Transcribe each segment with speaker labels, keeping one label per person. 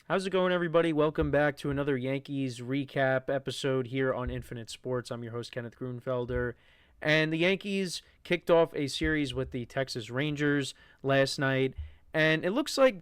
Speaker 1: How's it going, everybody? Welcome back to another Yankees recap episode here on Infinite Sports. I'm your host, Kenneth Grunfelder. And the Yankees kicked off a series with the Texas Rangers last night. And it looks like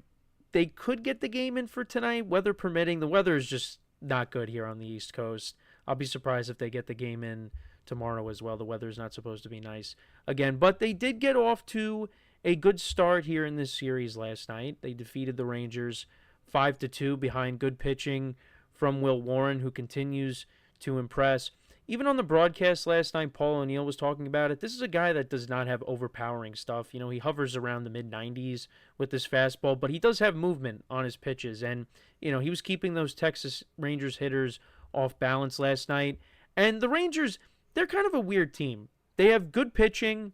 Speaker 1: they could get the game in for tonight, weather permitting. The weather is just not good here on the East Coast. I'll be surprised if they get the game in tomorrow as well. The weather is not supposed to be nice again. But they did get off to a good start here in this series last night. They defeated the Rangers 5-2 behind good pitching from Will Warren, who continues to impress. Even on the broadcast last night, Paul O'Neill was talking about it. This is a guy that does not have overpowering stuff. You know, he hovers around the mid 90s with this fastball, but he does have movement on his pitches. And, you know, he was keeping those Texas Rangers hitters off balance last night. And the Rangers, they're kind of a weird team. They have good pitching,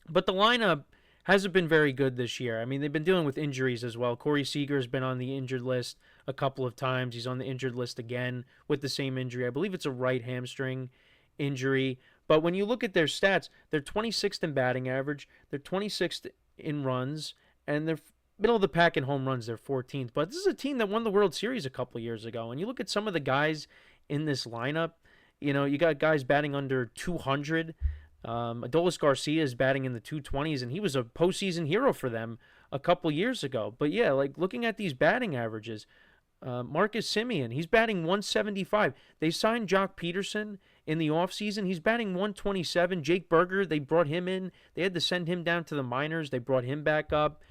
Speaker 1: but the lineup hasn't been very good this year. I mean, they've been dealing with injuries as well. Corey Seager has been on the injured list a couple of times. He's on the injured list again with the same injury. I believe it's a right hamstring injury. But when you look at their stats, they're 26th in batting average, they're 26th in runs, and they're middle of the pack in home runs. They're 14th. But this is a team that won the World Series a couple of years ago. And you look at some of the guys in this lineup, you know, you got guys batting under 200. Adolis Garcia is batting in the 220s, and he was a postseason hero for them a couple years ago. But yeah, like looking at these batting averages, Marcus Semien, he's batting 175. They signed Jock Peterson in the offseason. He's batting 127. Jake Berger, they brought him in. They had to send him down to the minors. They brought him back up.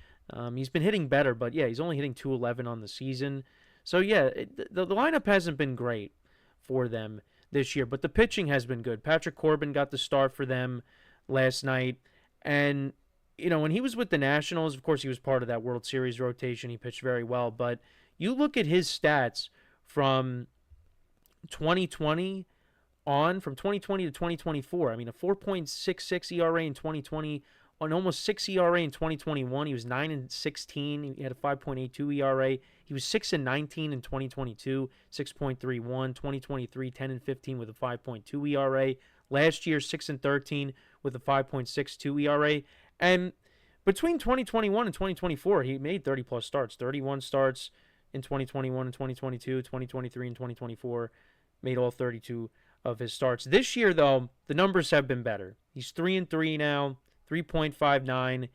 Speaker 1: He's been hitting better, but yeah, he's only hitting 211 on the season. So yeah, the lineup hasn't been great for them this year, but the pitching has been good. Patrick Corbin got the start for them last night, and you know, when he was with the Nationals, of course he was part of that World Series rotation. He pitched very well, but you look at his stats from 2020 from 2020 to 2024. I mean, a 4.66 ERA in 2020, on almost 6 ERA in 2021. He was 9-16. He had a 5.82 ERA. He was 6-19 in 2022, 6.31. 2023, 10-15 with a 5.2 ERA. Last year, 6-13 with a 5.62 ERA. And between 2021 and 2024, he made 30 plus starts, 31 starts in 2021 and 2022, 2023 and 2024, made all 32 of his starts. This year, though, the numbers have been better. He's 3-3 now, 3.59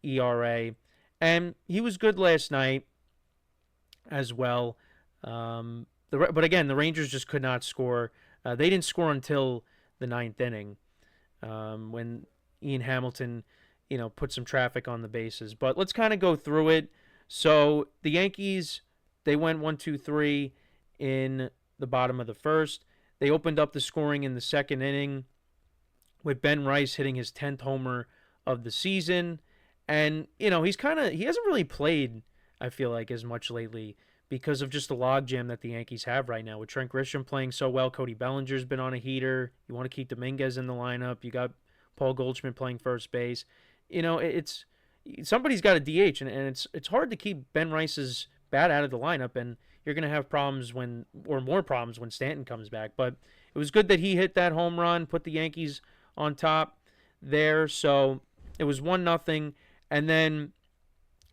Speaker 1: ERA, and he was good last night as well. But again, the Rangers just could not score. They didn't score until the ninth inning when Ian Hamilton, you know, put some traffic on the bases. But let's kind of go through it. So the Yankees, they went 1-2-3 in the bottom of the first. They opened up the scoring in the second inning with Ben Rice hitting his 10th homer of the season. And, you know, he hasn't really played, I feel like, as much lately because of just the logjam that the Yankees have right now. With Trent Grisham playing so well, Cody Bellinger's been on a heater. You want to keep Dominguez in the lineup. You got Paul Goldschmidt playing first base. You know, it's somebody's got a DH, and it's hard to keep Ben Rice's bat out of the lineup, and you're going to have problems more problems when Stanton comes back. But it was good that he hit that home run, put the Yankees on top there. So it was 1-0. And then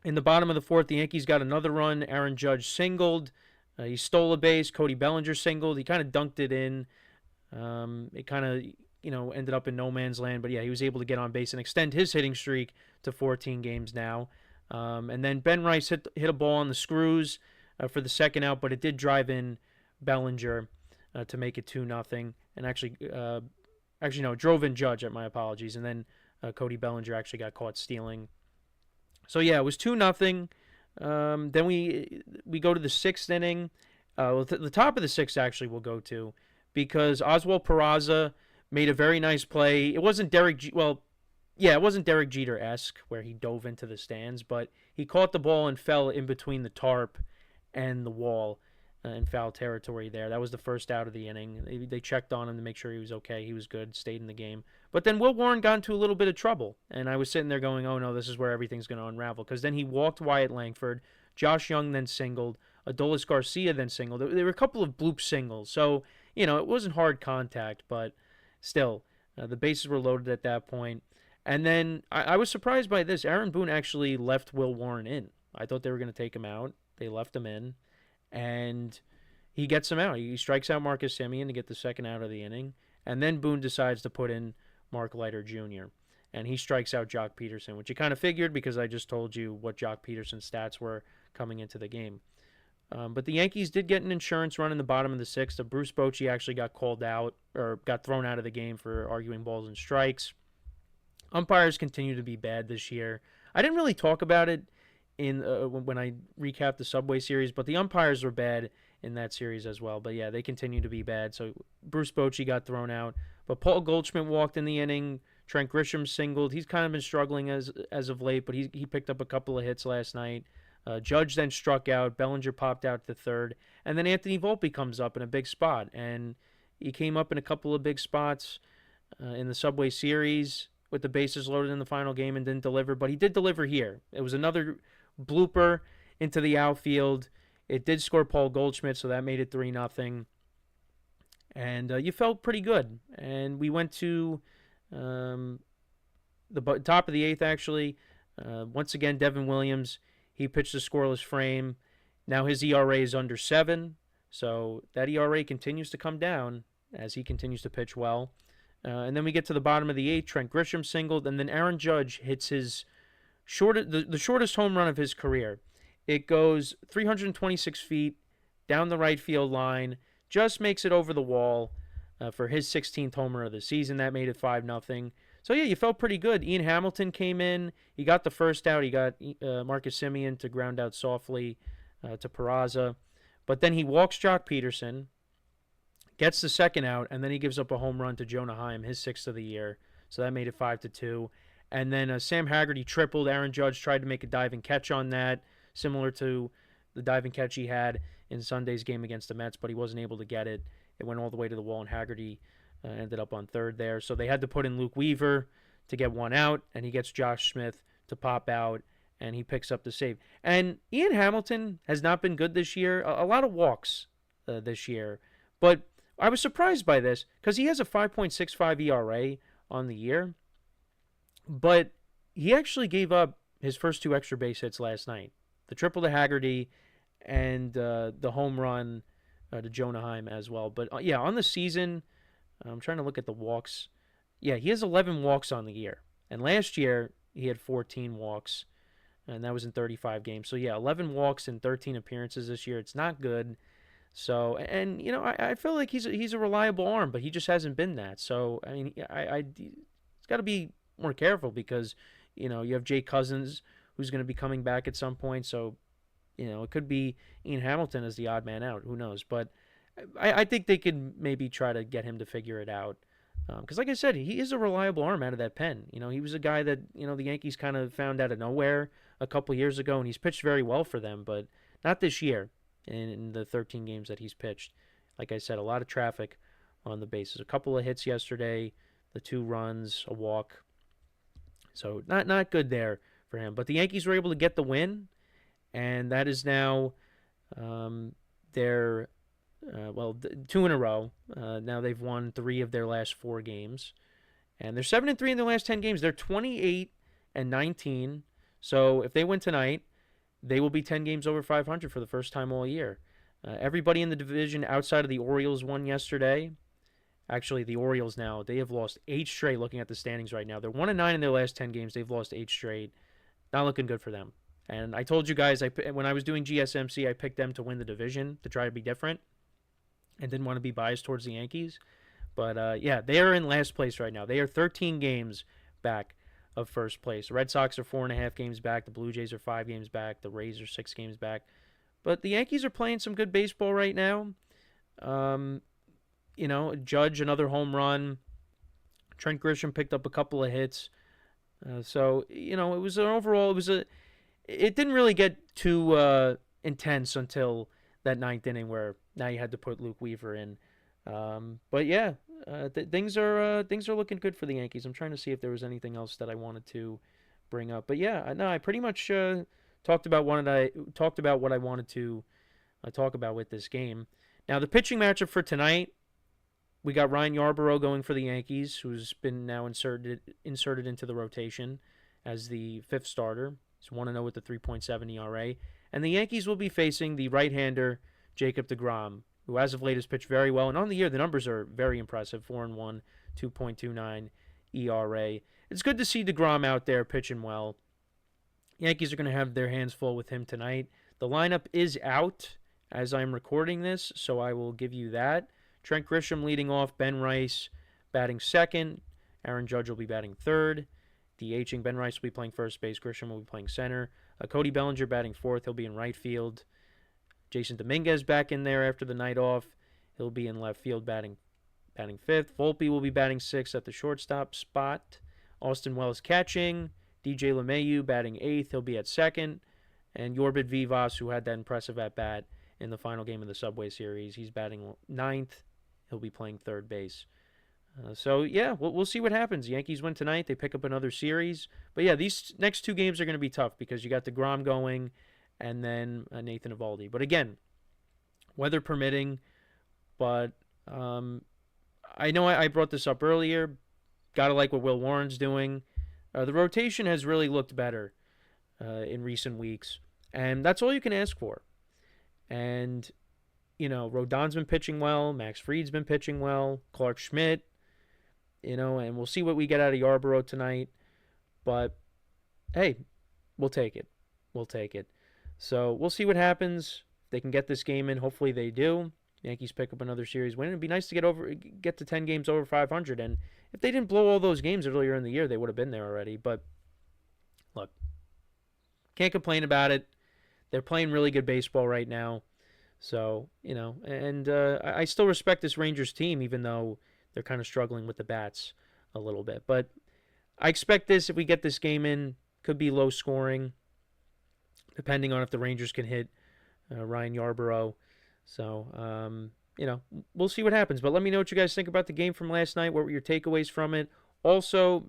Speaker 1: in the bottom of the fourth, the Yankees got another run. Aaron Judge singled. He stole a base. Cody Bellinger singled. He kind of dunked it in. It kind of, you know, ended up in no man's land. But yeah, he was able to get on base and extend his hitting streak to 14 games now. And then Ben Rice hit a ball on the screws for the second out, but it did drive in Bellinger to make it 2-0. And actually, no, drove in Judge. My apologies. And then Cody Bellinger actually got caught stealing. So yeah, it was 2-0. Then we go to the sixth inning. The top of the sixth actually we'll go to, because Oswald Peraza made a very nice play. It wasn't it wasn't Derek Jeter-esque where he dove into the stands, but he caught the ball and fell in between the tarp and the wall in foul territory there. That was the first out of the inning. They checked on him to make sure he was okay. He was good, stayed in the game. But then Will Warren got into a little bit of trouble, and I was sitting there going, oh no, this is where everything's going to unravel, because then he walked Wyatt Langford. Josh Young then singled. Adolis Garcia then singled. There were a couple of bloop singles, so, you know, it wasn't hard contact, but still, the bases were loaded at that point. And then I was surprised by this. Aaron Boone actually left Will Warren in. I thought they were going to take him out. They left him in. and he gets him out. He strikes out Marcus Semien to get the second out of the inning, and then Boone decides to put in Mark Leiter Jr., and he strikes out Jock Peterson, which you kind of figured because I just told you what Jock Peterson's stats were coming into the game. But the Yankees did get an insurance run in the bottom of the sixth. Bruce Bochy actually got called out or got thrown out of the game for arguing balls and strikes. Umpires continue to be bad this year. I didn't really talk about it in when I recapped the Subway Series, but the umpires were bad in that series as well. But yeah, they continue to be bad. So Bruce Bochy got thrown out, but Paul Goldschmidt walked in the inning. Trent Grisham singled. He's kind of been struggling as of late, but he picked up a couple of hits last night. Judge then struck out. Bellinger popped out to third, and then Anthony Volpe comes up in a big spot, and he came up in a couple of big spots in the Subway Series with the bases loaded in the final game and didn't deliver, but he did deliver here. It was another blooper into the outfield. It did score Paul Goldschmidt, so that made it 3-0. And you felt pretty good. And we went to the top of the eighth, actually. Once again, Devin Williams, he pitched a scoreless frame. Now his ERA is under 7, so that ERA continues to come down as he continues to pitch well. And then we get to the bottom of the eighth. Trent Grisham singled, and then Aaron Judge hits his the shortest home run of his career. It goes 326 feet down the right field line, just makes it over the wall for his 16th homer of the season. That made it 5-0. So yeah, you felt pretty good. Ian Hamilton came in. He got the first out. He got Marcus Semien to ground out softly to Peraza. But then he walks Jock Peterson, gets the second out, and then he gives up a home run to Jonah Heim, his 6th of the year. So that made it 5-2. And then Sam Haggerty tripled. Aaron Judge tried to make a diving catch on that, similar to the diving catch he had in Sunday's game against the Mets, but he wasn't able to get it. It went all the way to the wall, and Haggerty ended up on third there. So they had to put in Luke Weaver to get one out, and he gets Josh Smith to pop out, and he picks up the save. And Ian Hamilton has not been good this year. A lot of walks this year. But I was surprised by this because he has a 5.65 ERA on the year. But he actually gave up his first 2 extra base hits last night. The triple to Haggerty and the home run to Jonah Heim as well. But yeah, on the season, I'm trying to look at the walks. Yeah, he has 11 walks on the year. And last year, he had 14 walks, and that was in 35 games. So yeah, 11 walks in 13 appearances this year. It's not good. So, and, I feel like he's a reliable arm, but he just hasn't been that. So, I mean, he's got to be more careful because, you have Jay Cousins who's going to be coming back at some point. So, it could be Ian Hamilton as the odd man out. Who knows? But I think they could maybe try to get him to figure it out. Because, like I said, he is a reliable arm out of that pen. He was a guy that, the Yankees kind of found out of nowhere a couple years ago, and he's pitched very well for them, but not this year in the 13 games that he's pitched. Like I said, a lot of traffic on the bases. A couple of hits yesterday, the 2 runs, a walk. So not good there for him. But the Yankees were able to get the win, and that is now their 2 in a row. Now they've won 3 of their last 4 games, and they're 7-3 in their last 10 games. They're 28-19. So if they win tonight, they will be 10 games over 500 for the first time all year. Everybody in the division outside of the Orioles won yesterday. Actually, the Orioles now, they have lost 8 straight looking at the standings right now. They're 1-9 in their last 10 games. They've lost 8 straight. Not looking good for them. And I told you guys, when I was doing GSMC, I picked them to win the division to try to be different and didn't want to be biased towards the Yankees. But, yeah, they are in last place right now. They are 13 games back of first place. The Red Sox are 4.5 games back. The Blue Jays are 5 games back. The Rays are 6 games back. But the Yankees are playing some good baseball right now. Judge, another home run. Trent Grisham picked up a couple of hits. So, it was an overall, it didn't really get too intense until that 9th inning where now you had to put Luke Weaver in. But yeah, things are looking good for the Yankees. I'm trying to see if there was anything else that I wanted to bring up. But yeah, no, I pretty much talked about what I wanted to talk about with this game. Now the pitching matchup for tonight, we got Ryan Yarbrough going for the Yankees, who's been now inserted into the rotation as the 5th starter. He's 1-0 with the 3.7 ERA. And the Yankees will be facing the right-hander Jacob deGrom, who as of late has pitched very well. And on the year, the numbers are very impressive. 4-1, 2.29 ERA. It's good to see deGrom out there pitching well. Yankees are going to have their hands full with him tonight. The lineup is out as I'm recording this, so I will give you that. Trent Grisham leading off, Ben Rice batting second, Aaron Judge will be batting third, DHing. Ben Rice will be playing first base, Grisham will be playing center. Cody Bellinger batting fourth, he'll be in right field. Jason Dominguez back in there after the night off, he'll be in left field batting fifth. Volpe will be batting sixth at the shortstop spot. Austin Wells catching, DJ LeMahieu batting eighth, he'll be at second. And Yorbit Vivas, who had that impressive at-bat in the final game of the Subway Series, he's batting ninth. He'll be playing third base. We'll see what happens. The Yankees win tonight. They pick up another series. But, yeah, these next two games are going to be tough because you got DeGrom going and then Nathan Eovaldi. But, again, weather permitting. But I know I brought this up earlier. Got to like what Will Warren's doing. The rotation has really looked better in recent weeks. And that's all you can ask for. And, Rodon's been pitching well. Max Fried's been pitching well. Clark Schmidt, and we'll see what we get out of Yarborough tonight. But, hey, we'll take it. We'll take it. So we'll see what happens. They can get this game in. Hopefully they do. Yankees pick up another series win. It'd be nice to get to 10 games over 500. And if they didn't blow all those games earlier in the year, they would have been there already. But, look, can't complain about it. They're playing really good baseball right now. So, I still respect this Rangers team, even though they're kind of struggling with the bats a little bit. But I expect this, if we get this game in, could be low scoring, depending on if the Rangers can hit Ryan Yarborough. So, we'll see what happens. But let me know what you guys think about the game from last night. What were your takeaways from it? Also,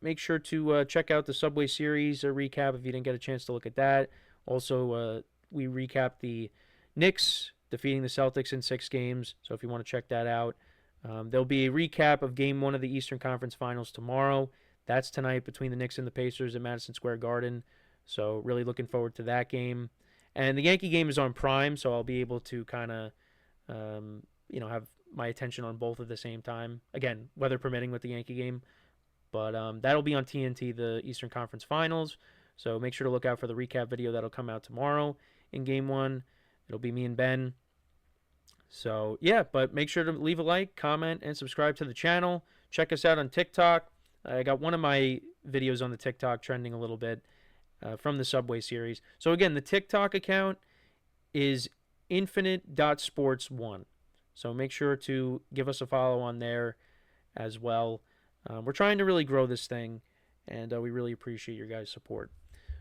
Speaker 1: make sure to check out the Subway Series recap if you didn't get a chance to look at that. Also, we recapped the Knicks defeating the Celtics in 6 games. So if you want to check that out, there'll be a recap of Game 1 of the Eastern Conference Finals tomorrow. That's tonight between the Knicks and the Pacers at Madison Square Garden. So really looking forward to that game. And the Yankee game is on Prime, so I'll be able to kind of, have my attention on both at the same time. Again, weather permitting with the Yankee game. But that'll be on TNT, the Eastern Conference Finals. So make sure to look out for the recap video that'll come out tomorrow in Game 1. It'll be me and Ben. So, yeah, but make sure to leave a like, comment, and subscribe to the channel. Check us out on TikTok. I got one of my videos on the TikTok trending a little bit from the Subway Series. So, again, the TikTok account is infinite.sports1. So make sure to give us a follow on there as well. We're trying to really grow this thing, and we really appreciate your guys' support.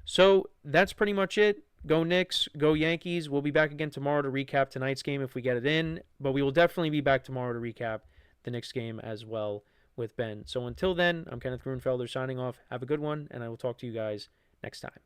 Speaker 1: So that's pretty much it. Go Knicks, go Yankees. We'll be back again tomorrow to recap tonight's game if we get it in, but we will definitely be back tomorrow to recap the Knicks game as well with Ben. So until then, I'm Kenneth Grunfelder signing off. Have a good one, and I will talk to you guys next time.